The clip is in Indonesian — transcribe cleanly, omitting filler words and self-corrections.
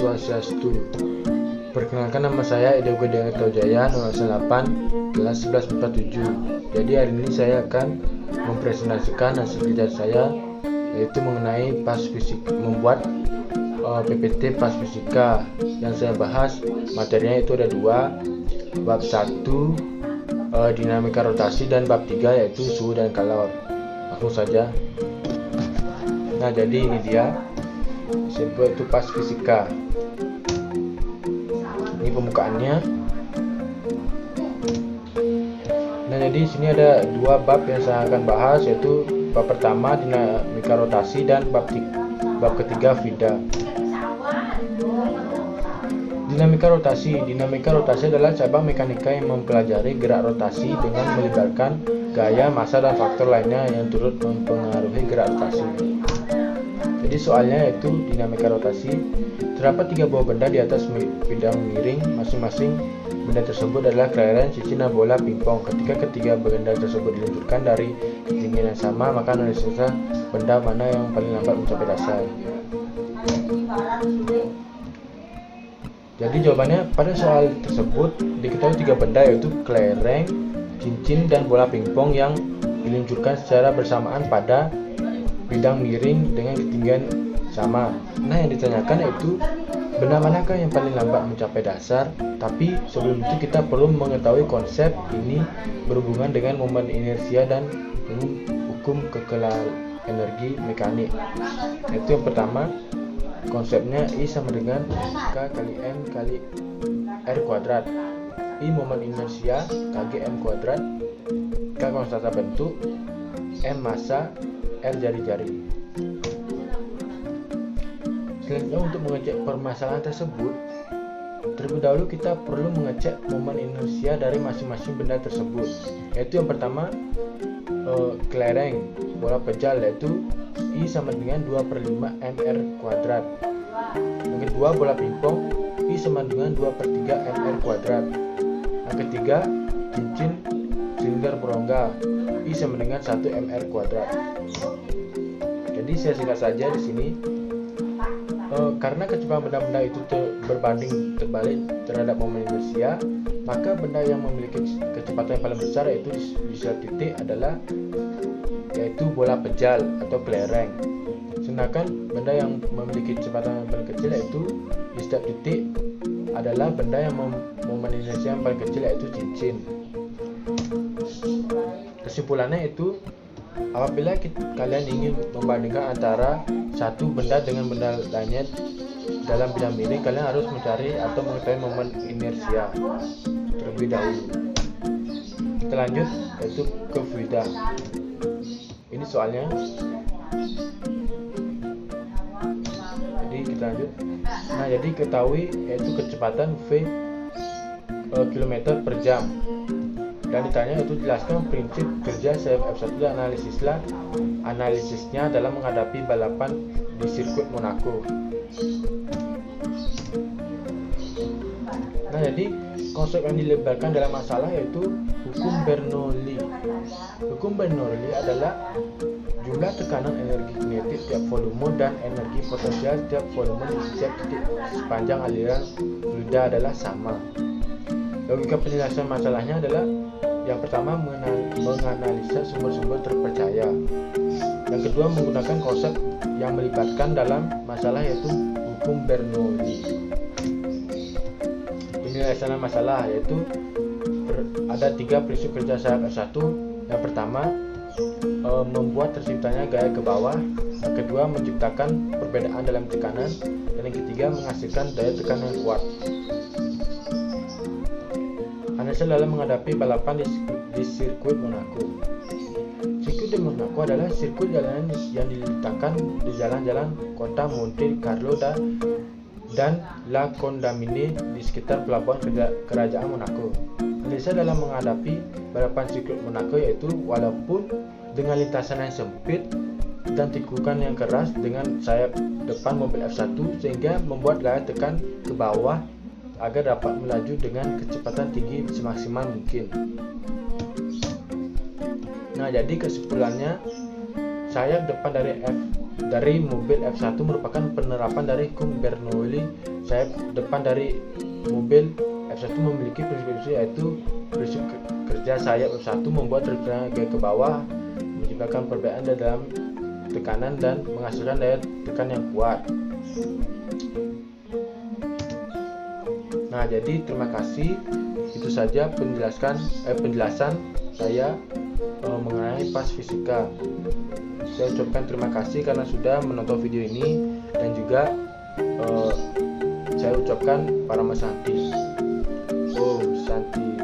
Swastiastu. Perkenalkan, nama saya Edi Gede Taujaya, nomor 8 kelas 1147. Jadi hari ini saya akan mempresentasikan hasil kerja saya, yaitu mengenai membuat PPT pas fisika. Yang saya bahas materinya itu ada dua, bab 1 dinamika rotasi, dan bab 3 yaitu suhu dan kalor. Langsung saja. Nah, jadi ini dia disebut itu pas fisika. Ini pembukaannya. Nah, jadi di sini ada dua bab yang saya akan bahas, yaitu bab pertama dinamika rotasi dan bab ketiga vida. Dinamika rotasi adalah cabang mekanika yang mempelajari gerak rotasi dengan melibatkan gaya, massa, dan faktor lainnya yang turut mempengaruhi gerak rotasi. Jadi soalnya yaitu dinamika rotasi, terdapat 3 buah benda di atas bidang miring. Masing-masing benda tersebut adalah kelereng, cincin, dan bola pingpong. Ketika ketiga benda tersebut diluncurkan dari ketinggian yang sama, maka analisislah benda mana yang paling lambat mencapai dasar. Jadi jawabannya pada soal tersebut diketahui 3 benda, yaitu kelereng, cincin, dan bola pingpong yang diluncurkan secara bersamaan pada bidang miring dengan ketinggian sama. Nah, yang ditanyakan yaitu benda manakah yang paling lambat mencapai dasar. Tapi sebelum itu kita perlu mengetahui konsep ini berhubungan dengan momen inersia dan hukum kekelalan energi mekanik. Yaitu yang pertama, konsepnya I sama dengan K kali M kali R kuadrat. I momen inersia, kg M kuadrat, K konstanta bentuk, M massa, R jari-jari. Selanjutnya, untuk mengecek permasalahan tersebut, terlebih dahulu kita perlu mengecek momen inersia dari masing-masing benda tersebut. Yaitu yang pertama, kelereng bola pejal, yaitu I sama dengan 2/5 mr kuadrat. Yang kedua, bola pingpong, I sama dengan 2/3 mr kuadrat. Yang ketiga, cincin silinder berongga, I sama dengan 1 mr kuadrat. Jadi saya singkat saja di sini. Karena kecepatan benda-benda itu berbanding terbalik terhadap momen inersia, maka benda yang memiliki kecepatan yang paling besar yaitu di setiap titik adalah yaitu bola pejal atau kelereng. Sedangkan benda yang memiliki kecepatan yang paling kecil yaitu di setiap titik adalah benda yang momen inersia yang paling kecil yaitu cincin. Kesimpulannya itu, apabila kalian ingin membandingkan antara satu benda dengan benda lainnya dalam bidang miring, kalian harus mencari atau mengetahui momen inersia terlebih dahulu. Kita lanjut yaitu ke vida. Ini soalnya. Jadi kita lanjut. Nah, jadi ketahui yaitu kecepatan V km per jam. Dan ditanya itu jelaskan prinsip kerja CFF1 dan analisisnya dalam menghadapi balapan di sirkuit Monaco. Nah, jadi konsep yang dilebarkan dalam masalah yaitu hukum Bernoulli. Hukum Bernoulli adalah jumlah tekanan energi kinetik tiap volume dan energi potensial tiap volume di setiap titik sepanjang aliran fluida adalah sama. Logika penjelasan masalahnya adalah yang pertama, menganalisa sumber-sumber terpercaya. Yang kedua, menggunakan konsep yang melibatkan dalam masalah yaitu hukum Bernoulli. Penyelesaian masalah yaitu ada 3 prinsip kerja CFF1. Yang pertama, membuat terciptanya gaya ke bawah. Yang kedua, menciptakan perbedaan dalam tekanan. Dan yang ketiga, menghasilkan daya tekanan yang kuat. Analisa dalam menghadapi balapan di sirkuit Monaco. Sirkuit di Monaco adalah sirkuit jalanan yang diletakkan di jalan-jalan kota Monte Carlo dan La Condamine di sekitar pelabuhan kerajaan Monaco. Analisa dalam menghadapi balapan sirkuit Monaco yaitu walaupun dengan lintasan yang sempit dan tikungan yang keras dengan sayap depan mobil F1 sehingga membuat gaya tekan ke bawah agar dapat melaju dengan kecepatan tinggi semaksimal mungkin. Nah, jadi kesimpulannya sayap depan dari dari mobil F1 merupakan penerapan dari hukum Bernoulli. Sayap depan dari mobil F1 memiliki prinsip yaitu prinsip kerja sayap F1 membuat terbang ke bawah, menciptakan perbedaan dalam tekanan dan menghasilkan daya tekan yang kuat. Nah, jadi terima kasih, itu saja penjelasan saya mengenai PAS Fisika. Saya ucapkan terima kasih karena sudah menonton video ini, dan juga saya ucapkan Parama Santi. Om Santi.